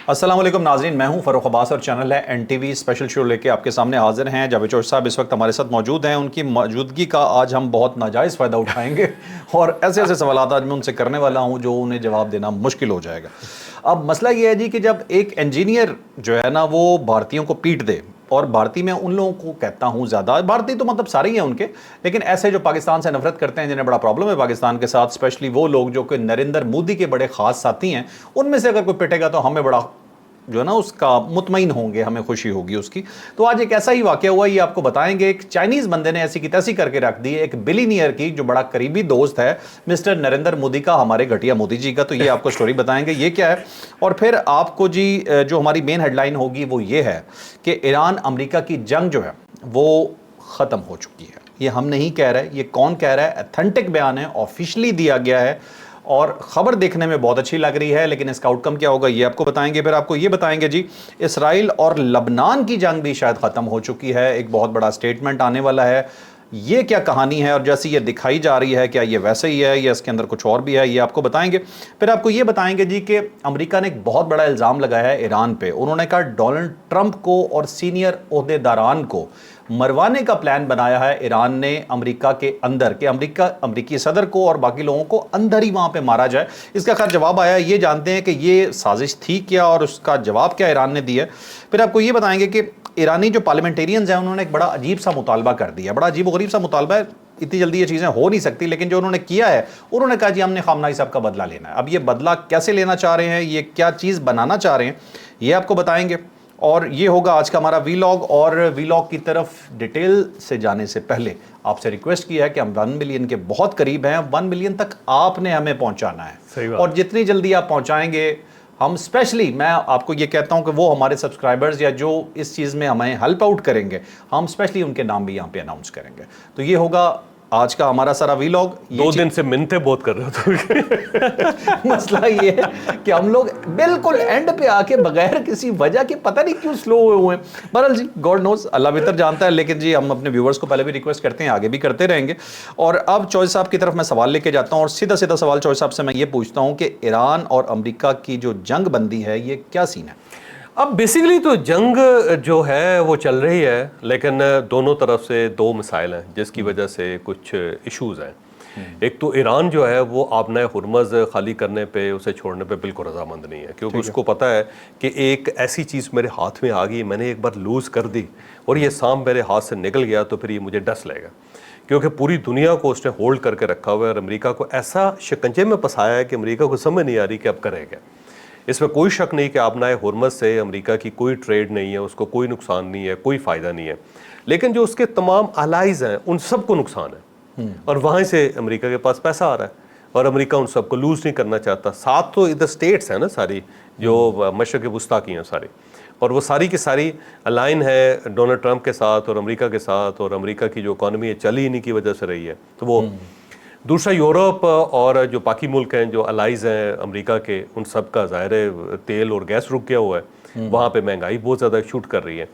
अस्सलाम वालेकुम नाज़रीन, मैं हूं फ़रूख़ अब्बास और चैनल है NTV स्पेशल शो लेके आपके सामने हाजिर हैं। जावेद चौधरी साहब इस वक्त हमारे साथ मौजूद हैं। उनकी मौजूदगी का आज हम बहुत नाजायज़ फ़ायदा उठाएंगे और ऐसे ऐसे सवाल आज मैं उनसे करने वाला हूं जो उन्हें जवाब देना मुश्किल हो जाएगा। अब मसला ये है जी कि जब एक इंजीनियर जो है ना वो भारतीयों को पीट दे, और भारतीय में उन लोगों को कहता हूं ज़्यादा, भारतीय तो मतलब सारे ही हैं उनके, लेकिन ऐसे जो पाकिस्तान से नफरत करते हैं, जिन्हें बड़ा प्रॉब्लम है पाकिस्तान के साथ, स्पेशली वो लोग जो कि नरेंद्र मोदी के बड़े ख़ास साथी हैं, उनमें से अगर कोई पिटेगा तो हमें बड़ा जो है ना उसका मुतमईन होंगे, हमें खुशी होगी उसकी। तो आज एक ऐसा ही वाकया हुआ, ये आपको बताएंगे। एक चाइनीज़ बंदे ने ऐसी की तैसी करके रख दी है एक बिलीनियर की, जो बड़ा करीबी दोस्त है मिस्टर नरेंद्र मोदी का, हमारे घटिया मोदी जी का। तो ये आपको स्टोरी बताएंगे ये क्या है। और फिर आपको जी जो हमारी मेन हेडलाइन होगी वो ये है कि ईरान अमेरिका की जंग जो है वो ख़त्म हो चुकी है। ये हम नहीं कह रहे, ये कौन कह रहा है? अथेंटिक बयान है, ऑफिशियली दिया गया है और ख़बर देखने में बहुत अच्छी लग रही है, लेकिन इसका आउटकम क्या होगा ये आपको बताएंगे। फिर आपको ये बताएंगे जी इसराइल और लबनान की जंग भी शायद ख़त्म हो चुकी है, एक बहुत बड़ा स्टेटमेंट आने वाला है। ये क्या कहानी है और जैसी ये दिखाई जा रही है क्या ये वैसे ही है या इसके अंदर कुछ और भी है, ये आपको बताएंगे। फिर आपको ये बताएंगे जी कि अमेरिका ने एक बहुत बड़ा इल्ज़ाम लगाया है ईरान पे। उन्होंने कहा डोनाल्ड ट्रंप को और सीनियर ओहदेदारान को मरवाने का प्लान बनाया है ईरान ने अमेरिका के अंदर, कि अमेरिकी सदर को और बाकी लोगों को अंदर ही वहाँ पे मारा जाए। इसका खैर जवाब आया, ये जानते हैं कि ये साजिश थी क्या और उसका जवाब क्या ईरान ने दिया। फिर आपको ये बताएंगे कि ईरानी जो पार्लियामेंटेरियंस हैं उन्होंने एक बड़ा अजीब सा मुतालबा कर दिया, बड़ा अजीब व गरीब सा मुतालबा है, इतनी जल्दी ये चीज़ें हो नहीं सकती, लेकिन जो उन्होंने किया है, उन्होंने कहा जी हमने खामनाई साहब का बदला लेना है। अब ये बदला कैसे लेना चाह रहे हैं, ये क्या चीज़ बनाना चाह रहे हैं, ये आपको बताएंगे। और ये होगा आज का हमारा वीलॉग। और वीलॉग की तरफ डिटेल से जाने से पहले आपसे रिक्वेस्ट की है कि हम 1 मिलियन के बहुत करीब हैं। 1 मिलियन तक आपने हमें पहुंचाना है और जितनी जल्दी आप पहुंचाएंगे, हम स्पेशली, मैं आपको ये कहता हूं कि वो हमारे सब्सक्राइबर्स या जो इस चीज़ में हमें हेल्प आउट करेंगे, हम स्पेशली उनके नाम भी यहाँ पे अनाउंस करेंगे। तो ये होगा आज का हमारा सारा वीलॉग। 2 दिन से मिन्नते बहुत कर रहे हो मसला ये है कि हम लोग बिल्कुल एंड पे आके बगैर किसी वजह के पता नहीं क्यों स्लो हुए हैं। बहरहाल जी गॉड नोज, अल्लाह बेहतर जानता है, लेकिन जी हम अपने व्यूवर्स को पहले भी रिक्वेस्ट करते हैं, आगे भी करते रहेंगे। और अब चौधरी साहब की तरफ मैं सवाल लेके जाता हूँ और सीधा सीधा सवाल चौधरी साहब से मैं ये पूछता हूँ कि ईरान और अमेरिका की जो जंग बंदी है ये क्या सीन है? अब बेसिकली तो जंग जो है वो चल रही है, लेकिन दोनों तरफ से 2 मिसाइल हैं जिसकी वजह से कुछ इश्यूज हैं। एक तो ईरान जो है वो आपने हुर्मज़ खाली करने पे, उसे छोड़ने पे बिल्कुल रजामंद नहीं है, क्योंकि उसको पता है कि एक ऐसी चीज़ मेरे हाथ में आ गई, मैंने एक बार लूज़ कर दी और ये सांप मेरे हाथ से निकल गया तो फिर ये मुझे डस लेगा, क्योंकि पूरी दुनिया को उसने होल्ड करके रखा हुआ है और अमेरिका को ऐसा शिकंजे में फंसाया है कि अमेरिका को समझ नहीं आ रही कि अब करेगा। इसमें कोई शक नहीं कि आपना हुर्मज़ से अमेरिका की कोई ट्रेड नहीं है, उसको कोई नुकसान नहीं है, कोई फ़ायदा नहीं है, लेकिन जो उसके तमाम अलाइज हैं उन सबको नुकसान है और वहाँ से अमेरिका के पास पैसा आ रहा है और अमेरिका उन सबको लूज़ नहीं करना चाहता। साथ तो इधर स्टेट्स हैं ना सारी, जो मशरक़ वस्ता की हैं सारी, और वो सारी की सारी अलाइन है डोनाल्ड ट्रंप के साथ और अमेरिका के साथ, और अमेरिका की जो इकॉनमी है चली इन्हीं की वजह से रही है। तो वो दूसरा यूरोप और जो बाकी मुल्क हैं जो अलाइज हैं अमेरिका के, उन सब का ज़ाहिर है तेल और गैस रुक गया हुआ है, वहाँ पे महंगाई बहुत ज़्यादा शूट कर रही है।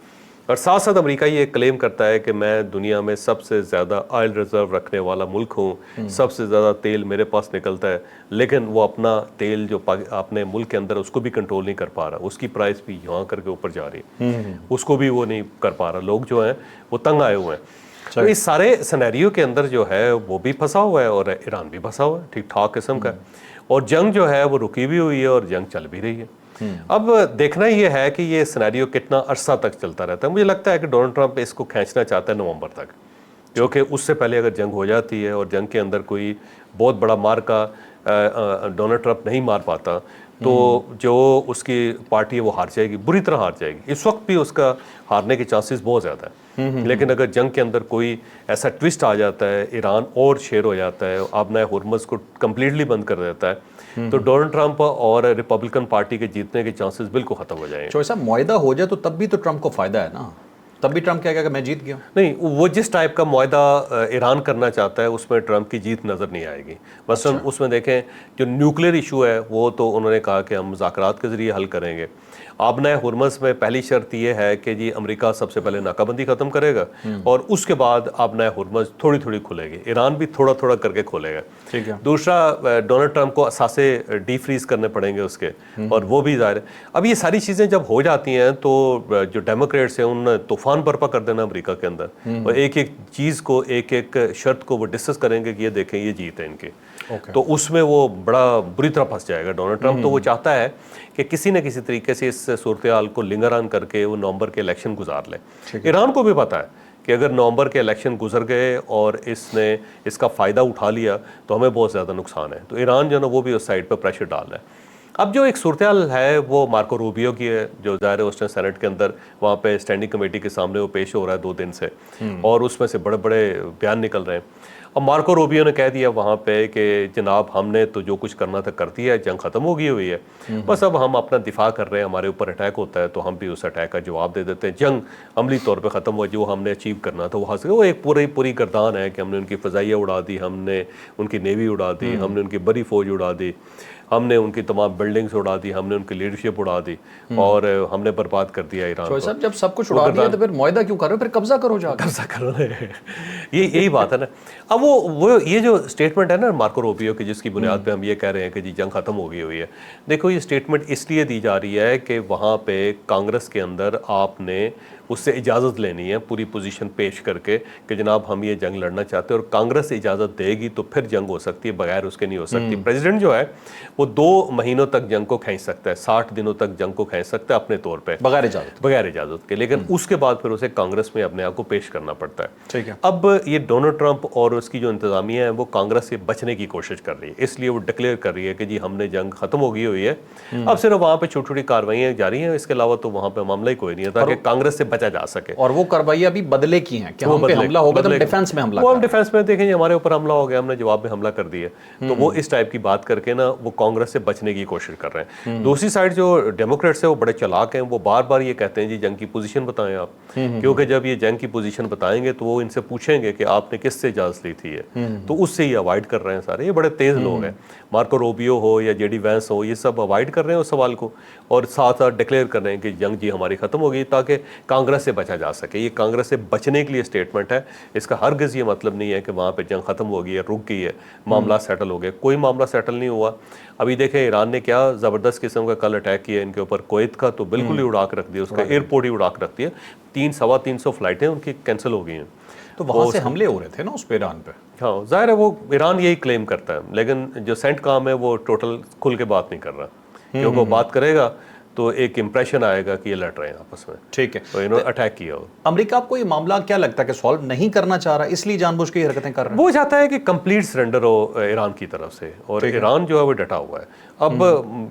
और साथ साथ अमेरिका ये क्लेम करता है कि मैं दुनिया में सबसे ज़्यादा ऑयल रिजर्व रखने वाला मुल्क हूँ, सबसे ज़्यादा तेल मेरे पास निकलता है, लेकिन वो अपना तेल जो अपने मुल्क के अंदर उसको भी कंट्रोल नहीं कर पा रहा, उसकी प्राइस भी यहाँ करके ऊपर जा रही है, उसको भी वो नहीं कर पा रहा। लोग जो हैं वो तंग आए हुए हैं। तो इस सारे सिनेरियो के अंदर जो है वो भी फंसा हुआ है और ईरान भी फंसा हुआ है, ठीक ठाक किस्म का। और जंग जो है वो रुकी भी हुई है और जंग चल भी रही है। अब देखना ये है कि ये सिनेरियो कितना अरसा तक चलता रहता है। मुझे लगता है कि डोनाल्ड ट्रंप इसको खींचना चाहता है नवंबर तक, क्योंकि उससे पहले अगर जंग हो जाती है और जंग के अंदर कोई बहुत बड़ा मार का डोनाल्ड ट्रंप नहीं मार पाता तो जो उसकी पार्टी है वो हार जाएगी, बुरी तरह हार जाएगी। इस वक्त भी उसका हारने के चांसेस बहुत ज़्यादा है, लेकिन अगर जंग के अंदर कोई ऐसा ट्विस्ट आ जाता है, ईरान और शेर हो जाता है, आपने हुर्मज़ को कम्प्लीटली बंद कर देता है, तो डोनाल्ड ट्रंप और रिपब्लिकन पार्टी के जीतने के चांसेस बिल्कुल ख़त्म हो जाएंगे। चौधरी साहब मुआहिदा हो जाए तो तब भी तो ट्रंप को फ़ायदा है ना? तब भी ट्रंप कहेगा कि मैं जीत गया। नहीं, वो जिस टाइप का मुआहदा ईरान करना चाहता है उसमें ट्रंप की जीत नज़र नहीं आएगी। मसलन उसमें देखें, जो न्यूक्लियर इशू है वो तो उन्होंने कहा कि हम मुज़ाकरात के ज़रिए हल करेंगे। आबना हुर्मुज़ में पहली शर्त ये है कि जी अमेरिका सबसे पहले नाकाबंदी ख़त्म करेगा और उसके बाद आबना हुर्मुज़ थोड़ी थोड़ी खुलेगी, ईरान भी थोड़ा थोड़ा करके खोलेगा। ठीक है। दूसरा, डोनाल्ड ट्रंप को असासे डी फ्रीज करने पड़ेंगे उसके, और वो भी ज़ाहिर है। अब ये सारी चीज़ें जब हो जाती हैं तो जो डेमोक्रेट्स हैं उन्होंने तूफान बर्पा कर देना अमेरिका के अंदर, और एक एक चीज़ को, एक एक शर्त को वो डिस्कस करेंगे कि ये देखें ये जीत है इनकी। तो उसमें वो बड़ा बुरी तरह फंस जाएगा डोनाल्ड ट्रंप। तो वो चाहता है कि किसी न किसी तरीके से इस सूरत हाल को लिंगर ऑन करके वो नवंबर के इलेक्शन गुजार ले। ईरान को भी पता है कि अगर नवंबर के इलेक्शन गुजर गए और इसने इसका फ़ायदा उठा लिया तो हमें बहुत ज़्यादा नुकसान है। तो ईरान जो है ना वो भी उस साइड पर प्रेशर डाल रहा है। अब जो एक सूरत हाल है वो मार्को रूबियो की है, जो ज़ाहिर है उसने सेनेट के अंदर वहाँ पे स्टैंडिंग कमेटी के सामने वो पेश हो रहा है 2 दिन से, और उसमें से बड़े बड़े बयान निकल रहे हैं। अब मार्को रूबियो ने कह दिया वहाँ पे कि जनाब हमने तो जो कुछ करना था कर दिया है, जंग ख़त्म हो गई हुई है, बस अब हम अपना दिफा कर रहे हैं, हमारे ऊपर अटैक होता है तो हम भी उस अटैक का जवाब दे देते हैं। जंग अमली तौर पे ख़त्म हुआ, जो हमने अचीव करना था वो हासिल। वो एक पूरी गर्दान है कि हमने उनकी फ़ज़ाइया उड़ा दी, हमने उनकी नेवी उड़ा दी, हमने उनकी बड़ी फ़ौज उड़ा दी, हमने उनकी तमाम बिल्डिंग्स उड़ा दी, हमने उनकी लीडरशिप उड़ा दी, और हमने बर्बाद कर दिया ईरान को। साहब जब सब कुछ उड़ा दिया तो फिर मुआहदा क्यों कर रहे हो, फिर कब्जा करो जाकर। कब्जा करो यही बात है ना। अब वो ये जो स्टेटमेंट है ना मार्को रूबियो की, जिसकी बुनियाद पे हम ये कह रहे हैं कि जी जंग खत्म हो गई हुई है, देखो ये स्टेटमेंट इसलिए दी जा रही है कि वहाँ पे कांग्रेस के अंदर आपने उससे इजाज़त लेनी है पूरी पोजीशन पेश करके कि जनाब हम ये जंग लड़ना चाहते हैं, और कांग्रेस इजाज़त देगी तो फिर जंग हो सकती है, बगैर उसके नहीं हो सकती। प्रेसिडेंट जो है वो 2 महीनों तक जंग को खींच सकता है, 60 दिनों तक जंग को खींच सकता है अपने तौर पे बगैर इजाज़त के, लेकिन उसके बाद फिर उसे कांग्रेस में अपने आप को पेश करना पड़ता है। ठीक है। अब ये डोनाल्ड ट्रंप और उसकी जो इंतजामिया है वो कांग्रेस से बचने की कोशिश कर रही है, इसलिए वो डिक्लेयर कर रही है कि जी हमने जंग खत्म हो गई हुई है, अब सिर्फ वहाँ पे छोटी छोटी कार्रवाइयाँ जारी हैं, इसके अलावा तो वहाँ पे मामला ही कोई नहीं है, ताकि कांग्रेस से बचा जा सके। और वो कार्रवाइयाँ भी बदले की हैं कि हम पे हमला होगा तो डिफेंस में हमला, वो हम डिफेंस में देखेंगे हमारे ऊपर हमला हो गया, हमने जवाब में हमला कर दिया। तो वो इस टाइप की बात करके ना वो कांग्रेस से बचने की कोशिश कर रहे हैं। दूसरी साइड जो डेमोक्रेट्स है वो बड़े चालाक हैं, वो बार बार ये कहते हैं जी जंग की पोजीशन बताएं आप, क्योंकि जब ये जंग की पोजीशन बताएंगे तो वो इनसे पूछेंगे कि आपने किससे इजाजत ली थी है, तो उससे ये अवॉइड कर रहे हैं सारे। ये बड़े तेज लोग हैं, मार्को रूबियो हो या जेडी वैंस हो, ये सब अवॉइड कर रहे हैं उस सवाल को, और साथ साथ डिक्लेयर कर रहे हैं कि जंग जी हमारी खत्म हो गई, ताकि कांग्रेस से बचा जा सके। ये कांग्रेस से बचने के लिए स्टेटमेंट है, इसका हरगिज़ ये मतलब नहीं है कि वहाँ पे जंग खत्म हो गई है, रुक गई है, मामला सेटल हो गया। कोई मामला सेटल नहीं हुआ। अभी देखें ईरान ने क्या ज़बरदस्त किस्म का कल अटैक किया इनके ऊपर, कुवैत का तो बिल्कुल ही उड़ा के रख दिया, उसका एयरपोर्ट ही उड़ा के रख दिया, 300-325 फ्लाइटें उनकी कैंसिल हो गई हैं। तो वहाँ से हमले हो रहे थे ना उस पे ईरान पे। हाँ जाहिर है वो ईरान यही क्लेम करता है, लेकिन जो सेंट काम है वो टोटल खुल के बात नहीं कर रहा, क्योंकि वो बात करेगा तो एक इंप्रेशन आएगा कि ये लड़ रहे हैं आपस में। ठीक है, तो इन्होंने अटैक किया हो। अमेरिका आपको ये मामला क्या लगता है कि सॉल्व नहीं करना चाह रहा, इसलिए जानबूझ के ये हरकतें कर रहे हैं? वो चाहता है कि कंप्लीट सरेंडर हो ईरान की तरफ से, और ईरान जो है वो डटा हुआ है। अब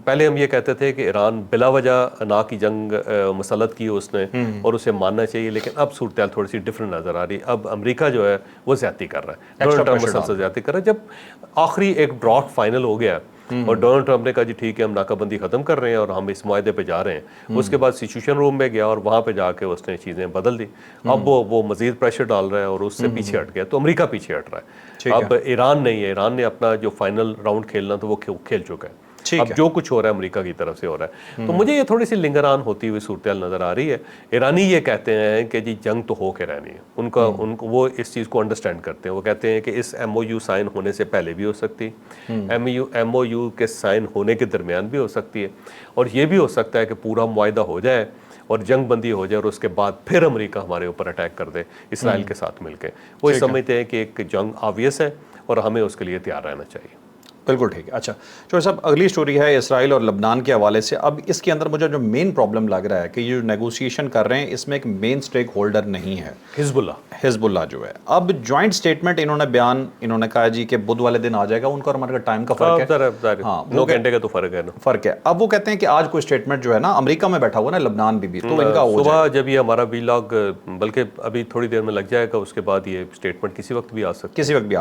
पहले हम ये कहते थे कि ईरान बिला वजह ना की जंग मसलत की उसने और उसे मानना चाहिए, लेकिन अब सूरत थोड़ी सी डिफरेंट नजर आ रही है। अब अमेरिका जो है वो ज्यादती कर रहा है, डोनाल्ड ट्रंप मसलसल ज्यादती कर रहा है। जब आखिरी एक ड्रॉट फाइनल हो गया और डोनाल्ड ट्रंप ने कहा जी ठीक है हम नाकाबंदी खत्म कर रहे हैं और हम इस मुआहदे पे जा रहे हैं, उसके बाद सिचुएशन रूम में गया और वहाँ पे जाके उसने चीज़ें बदल दी। अब वो मजीद प्रेशर डाल रहा है और उससे पीछे हट गया, तो अमेरिका पीछे हट रहा है। अब ईरान नहीं है, ईरान ने अपना जो फाइनल राउंड खेलना था वो खेल चुका है। अब जो कुछ हो रहा है अमेरिका की तरफ से हो रहा है, तो मुझे ये थोड़ी सी लिंगर ऑन होती हुई सूरत नज़र आ रही है। ईरानी ये कहते हैं कि जी जंग तो हो के रहनी है, उनको वो इस चीज़ को अंडरस्टैंड करते हैं। वो कहते हैं कि इस MOU साइन होने से पहले भी हो सकती है, MOU के साइन होने के दरमियान भी हो सकती है, और ये भी हो सकता है कि पूरा मुआहदा हो जाए और जंग बंदी हो जाए और उसके बाद फिर अमेरिका हमारे ऊपर अटैक कर दे इसराइल के साथ मिलकर। वो ये समझते हैं कि एक जंग ऑब्वियस है और हमें उसके लिए तैयार रहना चाहिए। बिल्कुल ठीक है। अच्छा चौधरी साहब, अगली स्टोरी है इसराइल और लबनान के हवाले से। अब इसके अंदर मुझे जो मेन प्रॉब्लम लग रहा है कि ये जो नेगोशिएशन कर रहे हैं इसमें एक मेन स्टेक होल्डर नहीं है, हिजबुल्लाह जो है। अब जॉइंट स्टेटमेंट इन्होंने कहा जी कि बुध वाले दिन आ जाएगा, उनका और हमारे टाइम का फर्क है, हाँ 9 घंटे का तो फर्क है ना, फर्क है। अब वो कहते हैं कि आज कोई स्टेटमेंट जो है ना, अमेरिका में बैठा हुआ ना लबनान भी तो इनका सुबह जब ये हमारा वीलॉग, बल्कि अभी थोड़ी देर में लग जाएगा, उसके बाद ये स्टेटमेंट किसी वक्त भी आ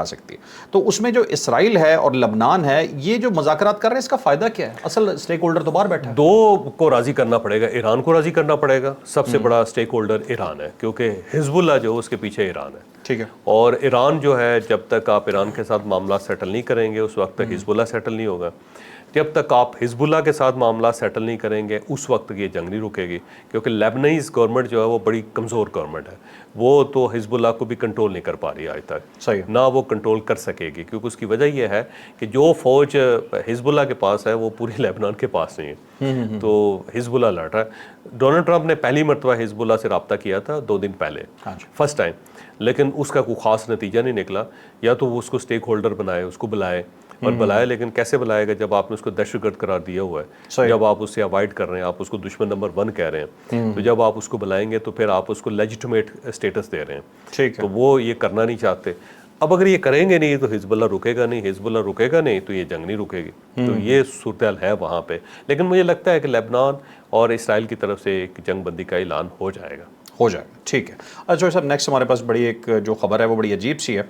सकती है, तो उसमें जो इसराइल है और लबनान ईरान है, ये जो मुज़ाकरात कर रहे हैं इसका फ़ायदा क्या है? असल स्टेक होल्डर तो बाहर बैठा है। दो को राज़ी करना पड़ेगा, ईरान को राज़ी करना पड़ेगा, सबसे बड़ा स्टेक होल्डर ईरान है क्योंकि हिजबुल्लाह जो उसके पीछे ईरान है। ठीक है। और ईरान जो है, जब तक आप ईरान के साथ मामला सेटल नहीं करेंगे उस वक्त तक हिजबुल्लाह सेटल नहीं होगा। जब तक आप हिजबुल्लाह के साथ मामला सेटल नहीं करेंगे उस वक्त ये जंग नहीं रुकेगी, क्योंकि लेबनानीज गवर्नमेंट जो है वो बड़ी कमज़ोर गवर्नमेंट है। वो तो हिजबुल्लाह को भी कंट्रोल नहीं कर पा रही आज तक, सही है। ना वो कंट्रोल कर सकेगी, क्योंकि उसकी वजह यह है कि जो फौज हिजबुल्लाह के पास है वो पूरी लेबनान के पास नहीं है। तो हिजबुल्लाह लड़ रहा है। डोनाल्ड ट्रंप ने पहली मरतबा हिजबुल्लाह से रब्ता किया था 2 दिन पहले, हाँ जी। फर्स्ट टाइम, लेकिन उसका कोई ख़ास नतीजा नहीं निकला। या तो वो उसको स्टेक होल्डर बनाए, उसको बुलाए, और बुलाए, लेकिन कैसे बुलाएगा जब आपने उसको दहशतगर्द करार दिया हुआ है, जब आप उससे अवॉइड कर रहे हैं, आप उसको दुश्मन नंबर 1 कह रहे हैं, तो जब आप उसको बुलाएंगे तो फिर आप उसको लेजिटिमेट स्टेटस दे रहे हैं। ठीक है। तो वो ये करना नहीं चाहते। अब अगर ये करेंगे नहीं तो हिजबुल्लाह रुकेगा नहीं, हिजबुल्लाह रुकेगा नहीं तो ये जंग नहीं रुकेगी। तो ये सूरत है वहाँ पे। लेकिन मुझे लगता है कि लेबनान और इसराइल की तरफ से एक जंग बंदी का ऐलान हो जाएगा। हो जाएगा, ठीक है। अच्छा साहब, नेक्स्ट हमारे पास बड़ी एक जो खबर है वो बड़ी अजीब सी है।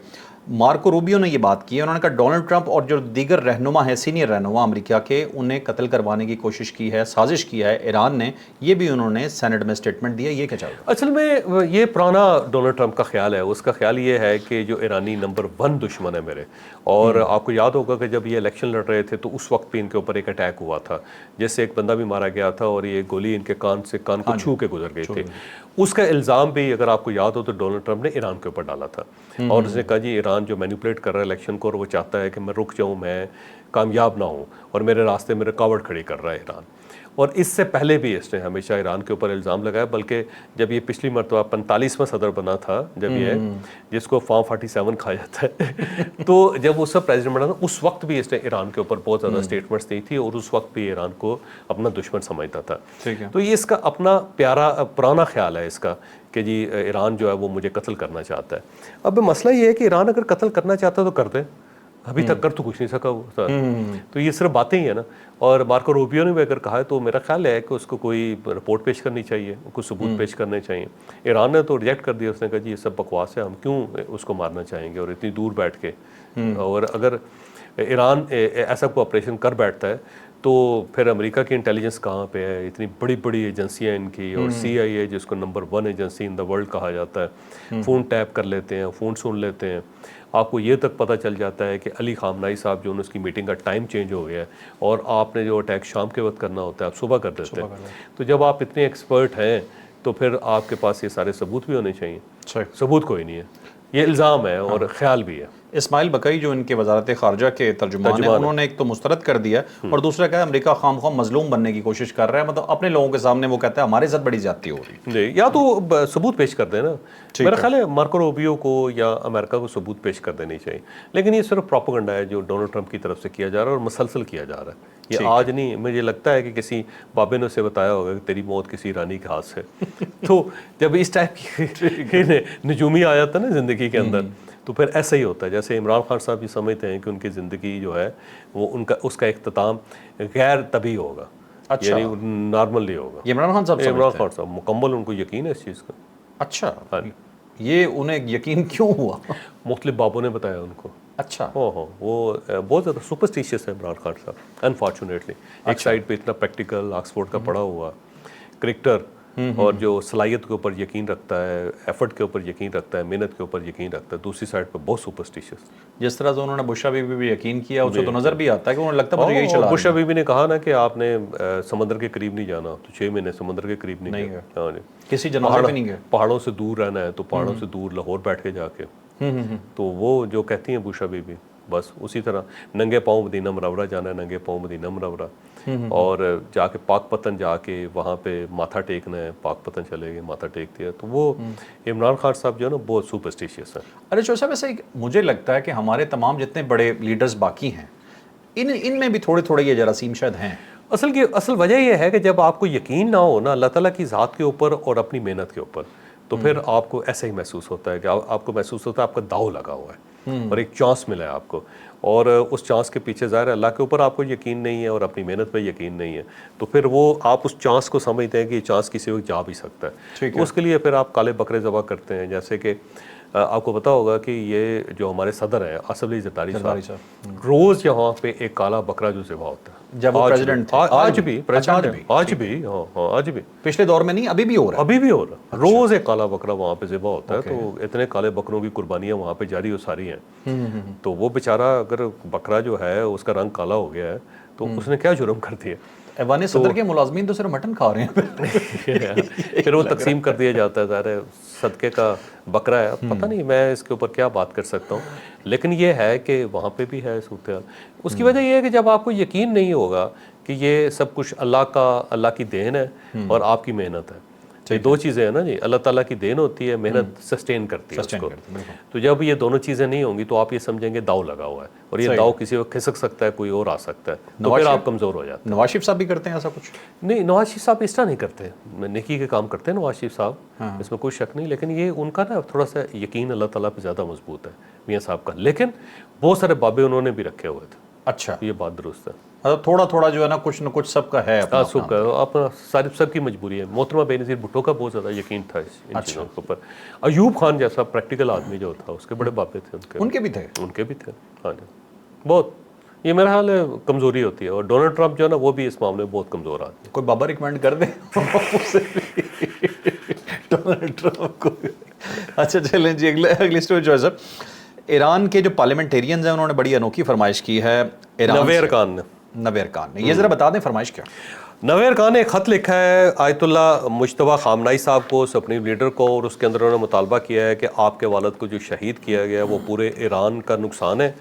मार्को रूबियो ने ये बात की है, उन्होंने कहा डोनाल्ड ट्रंप और जो दीगर रहनुमा हैं, सीनियर रहनुमा अमेरिका के, उन्हें कत्ल करवाने की कोशिश की है, साजिश की है ईरान ने। ये भी उन्होंने सेनेट में स्टेटमेंट दिया। ये क्या चाहोगे? असल में ये पुराना डोनाल्ड ट्रंप का ख्याल है। उसका ख्याल ये है कि जो ईरानी नंबर 1 दुश्मन है मेरे, और आपको याद होगा कि जब ये इलेक्शन लड़ रहे थे तो उस वक्त भी इनके ऊपर एक अटैक हुआ था, जिससे एक बंदा भी मारा गया था और ये गोली इनके कान को छू के गुजर गई थी। उसका इल्ज़ाम भी, अगर आपको याद हो, तो डोनाल्ड ट्रंप ने ईरान के ऊपर डाला था, और उसने कहा जी ईरान जो मैनिपुलेट कर रहा है इलेक्शन को, और वो चाहता है कि मैं रुक जाऊं, मैं कामयाब ना हूं, और मेरे रास्ते में रुकावट खड़ी कर रहा है ईरान। और इससे पहले भी इसने हमेशा ईरान के ऊपर इल्ज़ाम लगाया, बल्कि जब ये पिछली मरतबा 45वां सदर बना था, जब ये जिसको फॉर्म 47 कहा जाता है तो जब उसका प्रेसिडेंट बना था उस वक्त भी इसने ईरान के ऊपर बहुत ज़्यादा स्टेटमेंट्स दी थी, और उस वक्त भी ईरान को अपना दुश्मन समझता था। ठीक है। तो ये इसका अपना प्यारा पुराना ख्याल है इसका कि जी ईरान जो है वो मुझे कत्ल करना चाहता है। अब मसला ये है कि ईरान अगर कत्ल करना चाहता है तो कर दे, अभी तक कर तो कुछ नहीं सका वो सर। तो ये सिर्फ बातें ही है ना। और मार्को रूबियो ने भी अगर कहा है तो मेरा ख्याल है कि उसको कोई रिपोर्ट पेश करनी चाहिए, कुछ सबूत पेश करने चाहिए। ईरान ने तो रिजेक्ट कर दिया, उसने कहा जी ये सब बकवास है, हम क्यों उसको मारना चाहेंगे, और इतनी दूर बैठ के। और अगर ईरान ऐसा कोई ऑपरेशन कर बैठता है तो फिर अमेरिका की इंटेलिजेंस कहाँ पे है? इतनी बड़ी बड़ी एजेंसियाँ इनकी, और CIA जिसको number 1 agency in the world कहा जाता है, फ़ोन टैप कर लेते हैं, फ़ोन सुन लेते हैं। आपको ये तक पता चल जाता है कि अली खामनाई साहब जो उसकी मीटिंग का टाइम चेंज हो गया है, और आपने जो अटैक शाम के वक्त करना होता है आप सुबह कर देते हैं। तो जब आप इतने एक्सपर्ट हैं तो फिर आपके पास ये सारे सबूत भी होने चाहिए। सबूत कोई नहीं है, ये इल्ज़ाम है और ख्याल भी है। इस्माइल बकई जो इनके वजारत खारजा के तर्जुमान हैं, उन्होंने एक तो मुस्तरद कर दिया, और दूसरा क्या है, अमेरिका खामख्वाह मजलूम बनने की कोशिश कर रहा है। मतलब अपने लोगों के सामने वो कहता है हमारे साथ बड़ी ज्यादती हो रही है। जी, या तो सबूत पेश कर देना। मेरा ख्याल है मार्को रूबियो को या अमेरिका को सबूत पेश कर देनी चाहिए। लेकिन ये सिर्फ प्रोपेगेंडा है जो डोनाल्ड ट्रंप की तरफ से किया जा रहा है, और मुसलसल किया जा रहा है। ये आज नहीं, मुझे लगता है कि किसी बाबे ने उसे बताया होगा कि तेरी मौत किसी रानी के हाथ से। तो जब इस टाइप की नजूमी आ जाता है ना ज़िंदगी के अंदर, तो फिर ऐसा ही होता है। जैसे इमरान खान साहब भी समझते हैं कि उनकी ज़िंदगी जो है वो उसका इख्तिताम गैर तभी होगा, यानी नॉर्मल नहीं होगा। इमरान खान साहब मुकम्मल उनको यकीन है इस चीज़ का। अच्छा, ये उन्हें यकीन क्यों हुआ? मुख्तलिफ बाबों ने बताया उनको। अच्छा। हो वो बहुत ज़्यादा सुपरस्टिशियस है इमरान खान साहब, अनफॉर्चुनेटली। एक साइड पे इतना प्रैक्टिकल, ऑक्सफोर्ड का पढ़ा हुआ क्रिकेटर, और जो सलाहियत के ऊपर यकीन रखता है, एफर्ट के ऊपर यकीन रखता है, मेहनत के ऊपर यकीन रखता है, दूसरी साइड पे बहुत सुपरस्टिशियस। जिस तरह से उन्होंने बुशा बीबी भी यकीन किया, उससे तो नजर भी आता है कि उन्हें लगता है यही चला। बुशा बीबी ने कहा ना कि आपने समंदर के करीब नहीं जाना, तो 6 महीने समंदर के करीब नहीं गए। हाँ जी, किसी जनाजे पे नहीं गए। पहाड़ों से दूर रहना है तो पहाड़ों से दूर लाहौर बैठ के जाके, तो वो जो कहती हैं बुशा बीबी, बस उसी तरह नंगे पाँव मदीना मुनव्वरा जाना है, नंगे पाँव मदीना मुनव्वरा, और जाके पाकपतन जाके वहाँ पे माथा टेकना है। पाकपतन चले गए, माथा टेक दिया। तो वो इमरान खान साहब जो है ना बहुत सुपरस्टिशियस है। अरे चौधरी साहब, ऐसे मुझे लगता है कि हमारे तमाम जितने बड़े लीडर्स बाकी हैं, इनमें भी थोड़े थोड़े ये जरासीम शायद हैं। असल वजह यह है कि जब आपको यकीन ना हो ना अल्लाह ताला की ज़ात के ऊपर और अपनी मेहनत के ऊपर, तो फिर आपको ऐसा ही महसूस होता है कि आपको महसूस होता है आपका दाव लगा हुआ है और एक चांस मिला है आपको, और उस चांस के पीछे ज़ाहिर है अल्लाह के ऊपर आपको यकीन नहीं है और अपनी मेहनत पे यकीन नहीं है, तो फिर वो आप उस चांस को समझते हैं कि ये चांस किसी वक्त जा भी सकता है। तो उसके लिए फिर आप काले बकरे ज़बह करते हैं। जैसे कि आपको पता होगा कि ये जो हमारे सदर हैं असफ अली जरदारी जरदारी साहब, रोज यहाँ पे एक काला बकरा जो ज़िबा होता है, जब वो प्रेसिडेंट थे, आज भी प्रेसिडेंट आज है, आज भी, हाँ आज भी, पिछले दौर में नहीं, अभी भी हो रहा है। अभी भी हो रहा है। रोज एक काला बकरा वहाँ पे ज़िबा होता है। तो इतने काले बकरों की कुर्बानियाँ वहाँ पे जारी और सारी हैं। तो वो बेचारा अगर बकरा जो है उसका रंग काला हो गया है तो उसने क्या जुर्म कर दिया? ऐवान सदर के मुलाजमीन तो सिर्फ मटन खा रहे हैं। फिर वो तकसीम कर दिया जाता है, ज़ाहिर है सदके का बकरा है। पता नहीं मैं इसके ऊपर क्या बात कर सकता हूँ, लेकिन ये है कि वहाँ पे भी है सूरत हाल। उसकी वजह ये है कि जब आपको यकीन नहीं होगा कि ये सब कुछ अल्लाह की देन है और आपकी मेहनत है। ये दो चीज़ें हैं ना जी, अल्लाह ताला की देन होती है, मेहनत सस्टेन करती है उसको। तो जब ये दोनों चीज़ें नहीं होंगी तो आप ये समझेंगे दाव लगा हुआ है, और ये दाव किसी वक्त खिसक सकता है, कोई और आ सकता है, तो फिर आप कमज़ोर हो जाते हैं। नवाज शरीफ साहब भी करते हैं ऐसा कुछ? नहीं, नवाज शरीफ साहब इस तरह नहीं करते, नेकी के काम करते हैं नवाज शरीफ साहब, इसमें कोई शक नहीं। लेकिन ये उनका ना थोड़ा सा यकीन अल्लाह ताला पे ज़्यादा मजबूत है मियाँ साहब का। लेकिन बहुत सारे बाबे उन्होंने भी रखे हुए थे। अच्छा, ये बात दुरुस्त है। थोड़ा थोड़ा जो है ना कुछ सबका है अपना सबका अपना, सारी सबकी मजबूरी है। मोहतरमा बेनज़ीर भुट्टो का बहुत ज़्यादा यकीन था इन चीज़ों के ऊपर। अयूब खान जैसा प्रैक्टिकल आदमी जो था, उसके बड़े बापे थे, उनके भी थे। हाँ जी, बहुत। ये मेरा हाल है कमज़ोरी होती है। और डोनाल्ड ट्रंप जो है ना, वो भी इस मामले में बहुत कमज़ोर आदमी है। कोई बाबा रिकमेंड कर दे डोनाल्ड ट्रंप को। अच्छा चलें जी, अगली स्टोरी जो है सर, ईरान के जो पार्लियामेंटेरियंस हैं उन्होंने बड़ी अनोखी फरमाइश की है। नवेर खान ने ये ज़रा बता दें फरमाइश क्या? नवेर खान ने एक ख़त लिखा है आयतुल्ला मुज्तबा खामनाई साहब को, सुप्रीम लीडर को, और उसके अंदर उन्होंने मुतालबा किया है कि आपके वालिद को जो शहीद किया गया वो पूरे ईरान का नुकसान है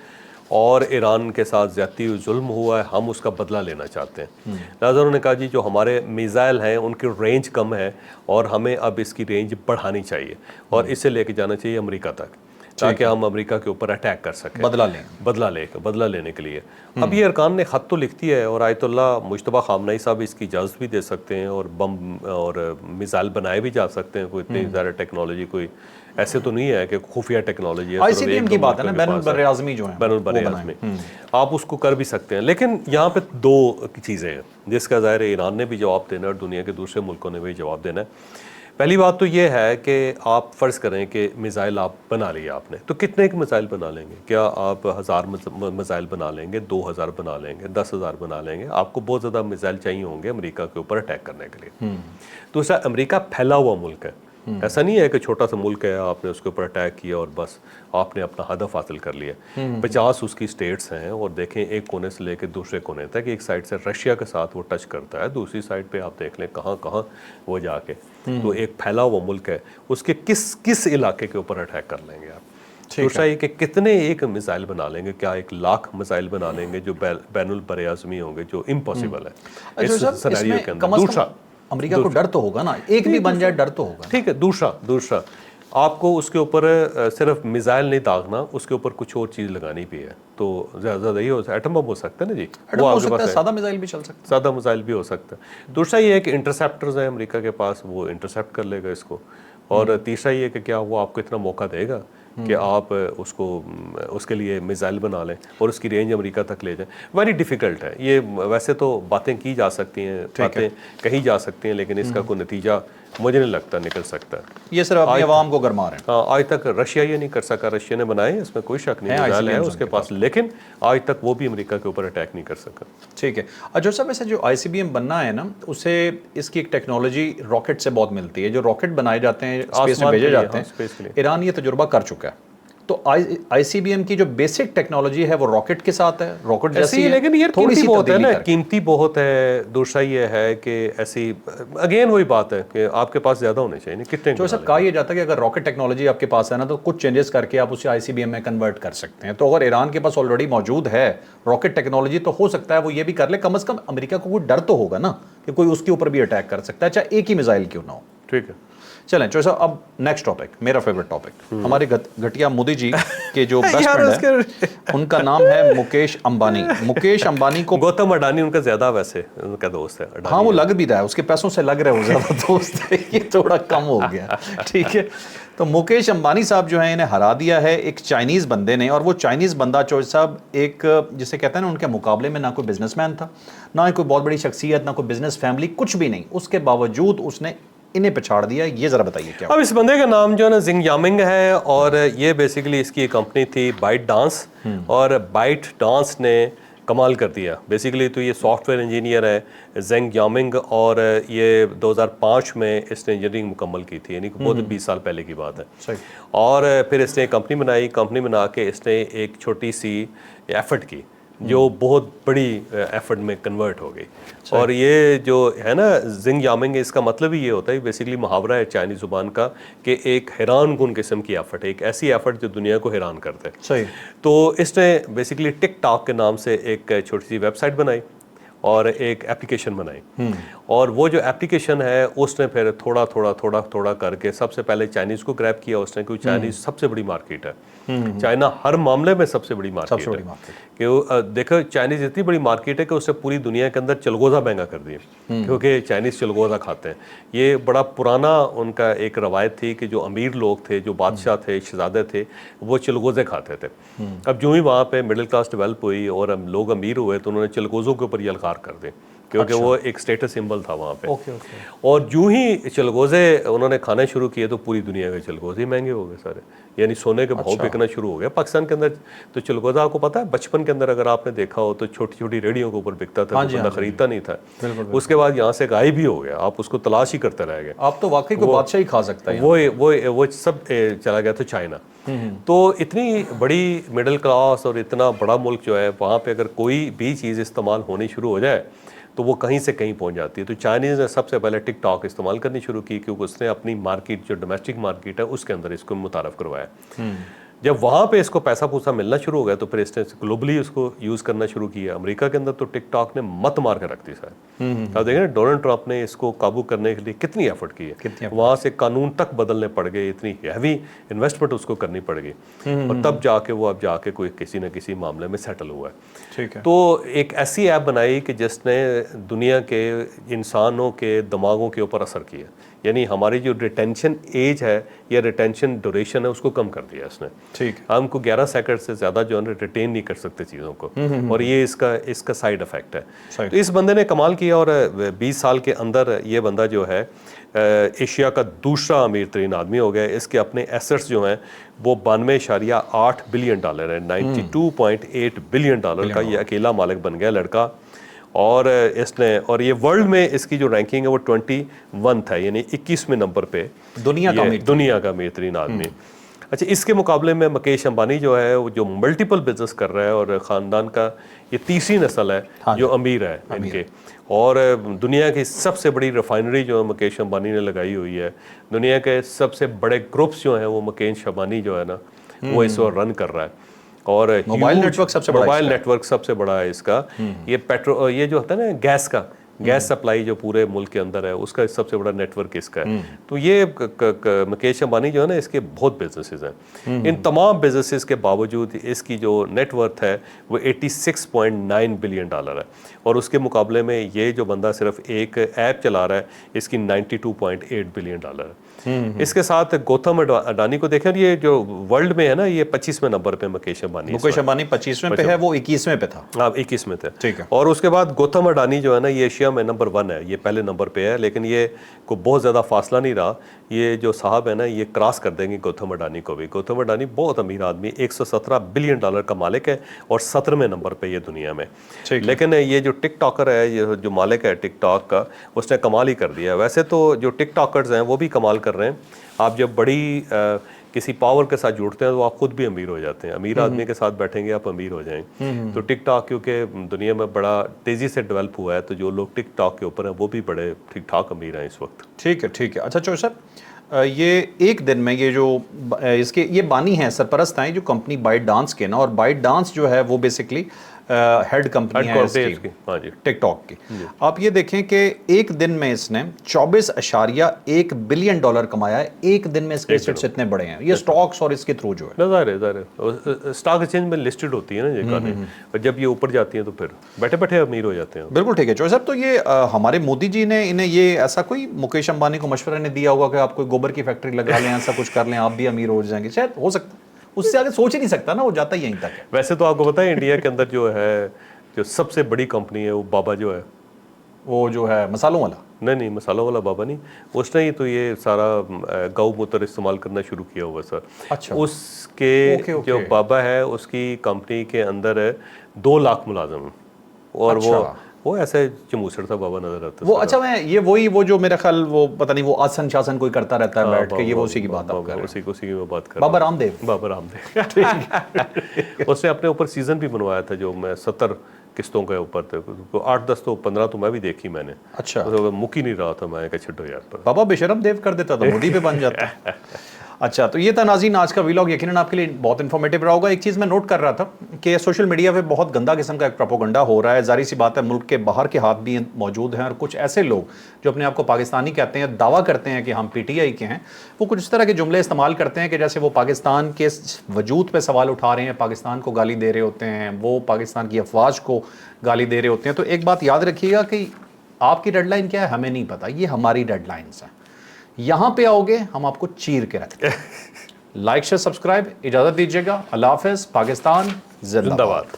और ईरान के साथ ज़्यादती जुल्म हुआ है, हम उसका बदला लेना चाहते हैं। लिहाजा उन्होंने कहा जी जो हमारे मिसाइल हैं उनकी रेंज कम है और हमें अब इसकी रेंज बढ़ानी चाहिए और इसे लेके जाना चाहिए अमेरिका तक, ताकि हम अमेरिका के ऊपर अटैक कर सकें, बदला लेने के लिए। अब ये अरकान ने ख़त तो लिखती है और आयतुल्ला मुज्तबा खामनाई साहब इसकी इजाज़त भी दे सकते हैं और बम और मिसाइल बनाए भी जा सकते हैं। कोई इतनी ज़्यादा टेक्नोलॉजी कोई ऐसे तो नहीं है कि खुफिया टेक्नोलॉजी है। ICBM की बात है ना, बैनुल बर्रे-ए-आज़मी जो है, बैनुल बर्रे-ए-आज़मी, आप उसको कर भी सकते हैं। लेकिन यहाँ पे दो चीज़ें हैं जिसका ज़ाहिर है ईरान ने भी जवाब देना है और दुनिया के दूसरे मुल्कों ने भी जवाब देना है। पहली बात तो ये है कि आप फ़र्ज़ करें कि मिसाइल आप बना लिए आपने, तो कितने के मिसाइल बना लेंगे? क्या आप 1000 मिसाइल बना लेंगे, 2000 बना लेंगे, 10,000 बना लेंगे? आपको बहुत ज़्यादा मिसाइल चाहिए होंगे अमेरिका के ऊपर अटैक करने के लिए। दूसरा, अमेरिका फैला हुआ मुल्क है, ऐसा नहीं है कि छोटा सा मुल्क है आपने उसके ऊपर अटैक किया और बस आपने अपना हदफ हासिल कर लिया। 50 उसकी स्टेट्स हैं और देखें एक कोने से लेकर दूसरे कोने तक, एक साइड से रशिया के साथ वो टच करता है, दूसरी साइड पे आप देख लें कहाँ कहाँ वो जाके, तो एक फैला हुआ मुल्क है, उसके किस इलाके के ऊपर अटैक कर लेंगे आप? दूसरा ये कि कितने एक मिसाइल बना लेंगे? क्या 1 लाख मिसाइल बना लेंगे जो बैनुल बर्रे-ए-आज़मी होंगे, जो इम्पॉसिबल है इस सिनेरियो के अंदर? दूसरा, अमेरिका को डर तो होगा ना, एक भी बन जाए डर तो होगा। ठीक है। दूसरा आपको उसके ऊपर सिर्फ मिसाइल नहीं दागना, उसके ऊपर कुछ और चीज़ लगानी भी है। तो ज़्यादा ये हो सकता है, एटम बम हो सकता है ना जी, वो हो सकता है, सादा मिसाइल भी चल सकता है, सादा मिसाइल भी हो सकता है। दूसरा ये है कि इंटरसेप्टर्स हैं अमेरिका के पास, वो इंटरसेप्ट कर लेगा इसको। और तीसरा ये कि क्या वो आपको इतना मौका देगा कि आप उसके लिए मिसाइल बना लें और उसकी रेंज अमेरिका तक ले जाएं? वेरी डिफ़िकल्ट है ये। वैसे तो बातें की जा सकती हैं, बातें कही जा सकती हैं, लेकिन इसका कोई नतीजा मुझे नहीं लगता निकल सकता है। ये सिर्फ अपनी आवाम को गरमा रहे हैं। हाँ, आज तक रशिया ये नहीं कर सका। रशिया ने बनाए, इसमें कोई शक नहीं, मिसाइल है उसके पास, लेकिन आज तक वो भी अमेरिका के ऊपर अटैक नहीं कर सका। ठीक है। अच्छा साहब, वैसे जो ICBM बनना है ना, उसे इसकी एक टेक्नोलॉजी रॉकेट से बहुत मिलती है, जो रॉकेट बनाए जाते हैं, स्पेस में भेजे जाते हैं। ईरान ये तजुर्बा कर चुका है, तो ICBM की जो बेसिक टेक्नोलॉजी है वो रॉकेट के साथ है, रॉकेट जैसी है, लेकिन ये थोड़ी सी बहुत है ना, कीमती बहुत है। दूसरा ये है कि ऐसी अगेन वही बात है कि आपके पास ज़्यादा होने चाहिए। कितने जो सब कहा यह जाता है कि अगर रॉकेट टेक्नोलॉजी आपके पास है ना, तो कुछ चेंजेस करके आप उसे ICBM में कन्वर्ट कर सकते हैं। तो अगर ईरान के पास ऑलरेडी मौजूद है रॉकेट टेक्नोलॉजी, तो हो सकता है वो ये भी कर ले। कम से कम अमेरिका को कोई डर तो होगा ना कि कोई उसके ऊपर भी अटैक कर सकता है, चाहे एक ही मिसाइल क्यों ना हो। ठीक है, चलें चो साहब, अब नेक्स्ट टॉपिक, मेरा फेवरेट टॉपिक, हमारे घटिया मोदी जी के जो बेस्ट फ्रेंड है, उनका नाम है मुकेश अंबानी। मुकेश अंबानी को गौतम अडानी उनका ज्यादा वैसे उनका दोस्त है। हाँ, वो लग भी रहा है, उसके पैसों से लग रहा है वो ज्यादा दोस्त है, ये थोड़ा कम हो गया। ठीक है, तो मुकेश अंबानी साहब जो है इन्हें हरा दिया है एक चाइनीज़ बंदे ने। और वो चाइनीज़ बंदा चोर साहब एक, जिसे कहते हैं ना, उनके मुकाबले में ना कोई बिजनेसमैन था, ना कोई बहुत बड़ी शख्सियत, ना कोई बिजनेस फैमिली, कुछ भी नहीं। उसके बावजूद उसने इन्हें पछाड़ दिया, ये ज़रा बताइए क्या। अब इस बंदे का नाम जो है ना जिंग यामिंग है, और ये बेसिकली इसकी कंपनी थी बाइट डांस, और बाइट डांस ने कमाल कर दिया। बेसिकली तो ये सॉफ्टवेयर इंजीनियर है जेंग यामिंग, और ये 2005 में इसने इंजीनियरिंग मुकम्मल की थी, यानी कि बहुत 20 साल पहले की बात है। सही। और फिर इसने कंपनी बनाई, कंपनी बना के इसने एक छोटी सी एफर्ट की जो बहुत बड़ी एफर्ट में कन्वर्ट हो गई। और ये जो है ना जिंग यामिंग, इसका मतलब ही ये होता है, बेसिकली मुहावरा है चाइनीज़ ज़ुबान का, कि एक हैरान कुन किस्म की एफर्ट है, एक ऐसी एफर्ट जो दुनिया को हैरान करते हैं। सही। तो इसने बेसिकली टिकटॉक के नाम से एक छोटी सी वेबसाइट बनाई और एक एप्लीकेशन बनाई, और वो जो एप्लीकेशन है उसने फिर थोड़ा थोड़ा थोड़ा थोड़ा करके सबसे पहले चाइनीज़ को ग्रैब किया उसने, क्योंकि चाइनीज़ सबसे बड़ी मार्केट है। चाइना हर मामले में सबसे बड़ी मार्केट सबसे बड़ी है मार्केट। कि देखो चाइनीज़ इतनी बड़ी मार्केट है कि उसने पूरी दुनिया के अंदर चलगोज़ा महंगा कर दिया, क्योंकि चाइनीज़ चलगोज़ा खाते हैं। ये बड़ा पुराना उनका एक रवायत थी कि जो अमीर लोग थे, जो बादशाह थे, शहजादे थे, वो चलगोज़े खाते थे। अब जो ही वहाँ पे मिडिल क्लास डेवलप हुई और हम लोग अमीर हुए, तो उन्होंने चलगोज़ों के ऊपर ये अलकार कर दें, क्योंकि वो एक स्टेटस सिंबल था वहाँ पे। ओके। और यूं ही चलगोज़े उन्होंने खाने शुरू किए तो पूरी दुनिया के चलगोज़े महंगे हो गए सारे, यानी सोने के भाव बिकना शुरू हो गया। पाकिस्तान के अंदर तो चलगोज़ा आपको पता है, बचपन के अंदर अगर आपने देखा हो तो छोटी छोटी रेडियो के ऊपर बिकता था, बंदा खरीदता नहीं था। उसके बाद यहाँ से गायब ही हो गया, आप उसको तलाश ही करते रह गए। आप तो वाकई को बादशाह ही खा सकता है। वो सब चला गया था चाइना। तो इतनी बड़ी मिडिल क्लास और इतना बड़ा मुल्क जो है, वहाँ पे अगर कोई भी चीज़ इस्तेमाल होनी शुरू हो जाए तो वो कहीं से कहीं पहुंच जाती है। तो चाइनीज़ ने सबसे पहले टिकटॉक इस्तेमाल करनी शुरू की, क्योंकि उसने अपनी मार्केट जो डोमेस्टिक मार्केट है उसके अंदर इसको मुतारफ़ करवाया। जब वहाँ पे इसको पैसा पूसा मिलना शुरू हो गया तो फिर इसने ग्लोबली उसको यूज़ करना शुरू किया। अमेरिका के अंदर तो टिकटॉक ने मत मार के रख दी सर। अब देखें ना, डोनाल्ड ट्रंप ने इसको काबू करने के लिए कितनी एफर्ट की है, वहाँ से कानून तक बदलने पड़ गए, इतनी हैवी इन्वेस्टमेंट उसको करनी पड़ गई, और तब जाके वो अब जाके कोई किसी न किसी मामले में सेटल हुआ है। ठीक है। तो एक ऐसी ऐप बनाई कि जिसने दुनिया के इंसानों के दिमागों के ऊपर असर किया, यानी हमारी जो रिटेंशन एज है या रिटेंशन ड्यूरेशन है उसको कम कर दिया इसने। ठीक है। हमको 11 सेकंड से ज़्यादा जो है रिटेन नहीं कर सकते चीज़ों को, और ये इसका साइड इफ़ेक्ट है। तो इस बंदे ने कमाल किया, और 20 साल के अंदर ये बंदा जो है एशिया का दूसरा अमीर तरीन आदमी हो गया। इसके अपने एसेट्स जो हैं वो 92.8 बिलियन डॉलर है, 92.8 बिलियन डॉलर का ये अकेला मालिक बन गया लड़का। और इसने, और ये वर्ल्ड में इसकी जो रैंकिंग है वो 21 है, यानी 21वें नंबर पे दुनिया का अमीर तरीन आदमी। अच्छा, इसके मुकाबले में मुकेश अंबानी जो है वो जो मल्टीपल बिजनेस कर रहा है, और ख़ानदान का ये तीसरी नस्ल है जो अमीर है इनके। और दुनिया की सबसे बड़ी रिफाइनरी जो है मुकेश अंबानी ने लगाई हुई है। दुनिया के सबसे बड़े ग्रुप्स जो हैं वो मुकेश अंबानी जो है ना वो इस वक्त रन कर रहा है। और मोबाइल नेटवर्क सबसे बड़ा है इसका। ये जो होता है ना गैस सप्लाई जो पूरे मुल्क के अंदर है उसका सबसे बड़ा नेटवर्क इसका है। तो ये मुकेश अंबानी जो है ना, इसके बहुत बिजनेसेस हैं। इन तमाम बिजनेसेस के बावजूद इसकी जो नेटवर्थ है वो 86.9 बिलियन डॉलर है, और उसके मुकाबले में ये जो बंदा सिर्फ एक ऐप चला रहा है इसकी 92.8 बिलियन डॉलर है। इसके साथ गौतम अडानी को देखें, ये जो वर्ल्ड में है ना, ये 25वें नंबर पे मुकेश अंबानी 25वें पे है, वो 21वें पे था। हाँ, 21वें थे। ठीक है। और उसके बाद गौतम अडानी जो है ना, ये एशिया में नंबर 1 है, ये पहले नंबर पे है, लेकिन ये को बहुत ज़्यादा फासला नहीं रहा। ये जो साहब है ना, ये क्रॉस कर देंगे गौतम अडानी को भी। गौतम अडानी बहुत अमीर आदमी, 117 बिलियन डॉलर का मालिक है, और 17वें नंबर पे ये दुनिया में। लेकिन ये जो टिकटॉकर है, ये जो मालिक है टिकटॉक का, उसने कमाल ही कर दिया। वैसे तो जो टिकटॉकर्स हैं वो भी कमाल कर रहे हैं। आप जब बड़ी किसी पावर के साथ जुड़ते हैं तो आप खुद भी अमीर हो जाते हैं। अमीर आदमी के साथ बैठेंगे आप अमीर हो जाएंगे। तो टिकटॉक क्योंकि दुनिया में बड़ा तेज़ी से डेवलप हुआ है, तो जो लोग टिकटॉक के ऊपर हैं वो भी बड़े ठीक ठाक अमीर हैं इस वक्त। ठीक है। अच्छा चौधरी साहब, ये एक दिन में ये जो इसके ये बानी हैं, सरपरस्त हैं जो कंपनी बाइट डांस के ना, और बाइट डांस जो है वो बेसिकली हेड कंपनी है इसकी, टिकटॉक की। आप ये देखें कि एक दिन में इसने 24.1 बिलियन डॉलर कमाया है। एक दिन में इसके एसेट्स इतने बड़े हैं, ये स्टॉक्स और इसके थ्रू जो है ज़ाहिर स्टॉक एक्सचेंज में लिस्टेड होती है ना ये गाने, और जब ये ऊपर जाती हैं तो फिर बैठे बैठे अमीर हो जाते हैं। बिल्कुल ठीक है चौधरी साहब। तो ये हमारे मोदी जी ने इन्हें ये ऐसा कोई मुकेश अंबानी को मशवरा ने दिया होगा कि आप कोई गोबर की फैक्ट्री लगा लें, ऐसा कुछ कर लें, आप भी अमीर हो जाएंगे? शायद हो सकता है, उससे आगे सोच ही नहीं सकता ना, वो जाता ही यहीं तक है। वैसे तो आपको पता है इंडिया के अंदर जो है जो सबसे बड़ी कंपनी है वो बाबा जो है, वो जो है मसालों वाला नहीं नहीं, मसाला वाला बाबा नहीं, उसने ही तो ये सारा गौ-मूत्र इस्तेमाल करना शुरू किया हुआ सर। अच्छा। उसके ओके, ओके। जो बाबा है उसकी कंपनी के अंदर 2 लाख मुलाजिम हैं। और अच्छा। वो ऐसे चमूसड़ सा बाबा नजर आता वो अच्छा, मैं ये वही वो जो मेरा ख्याल वो पता नहीं वो आसन शासन कोई करता रहता है बैठ के, ये वो उसी की बात आप कर रहे उसी की मैं बात कर हैं, बाबा रामदेव। बाबा रामदेव उसने अपने ऊपर सीजन भी बनवाया था जो मैं 70 किस्तों के ऊपर थे, 8-10 तो 15 तो मैं भी देखी मैंने। अच्छा। तो मुक ही नहीं रहा था, मैं कहा छड्डो यार पर। बाबा बेशरम देव कर देता था, मोदी पे बन जाता। अच्छा, तो ये था नाज़रीन आज का व्लॉग, यकीनन आपके लिए बहुत इन्फॉर्मेटिव रहा होगा। एक चीज़ मैं नोट कर रहा था कि सोशल मीडिया पे बहुत गंदा किस्म का एक प्रोपोगंडा हो रहा है। जारी सी बात है, मुल्क के बाहर के हाथ भी मौजूद हैं और कुछ ऐसे लोग जो अपने आप को पाकिस्तानी कहते हैं, दावा करते हैं कि हम PTI के हैं, वो कुछ इस तरह के जुमले इस्तेमाल करते हैं कि जैसे वो पाकिस्तान के वजूद पर सवाल उठा रहे हैं, पाकिस्तान को गाली दे रहे होते हैं, वो पाकिस्तान की अफवाज को गाली दे रहे होते हैं। तो एक बात याद रखिएगा कि आपकी डेडलाइन क्या है हमें नहीं पता, ये हमारी डेडलाइंस हैं। यहाँ पे आओगे हम आपको चीर के रखते हैं। लाइक शेयर सब्सक्राइब, इजाज़त दीजिएगा। अल्लाह हाफ़िज़। पाकिस्तान जिंदाबाद।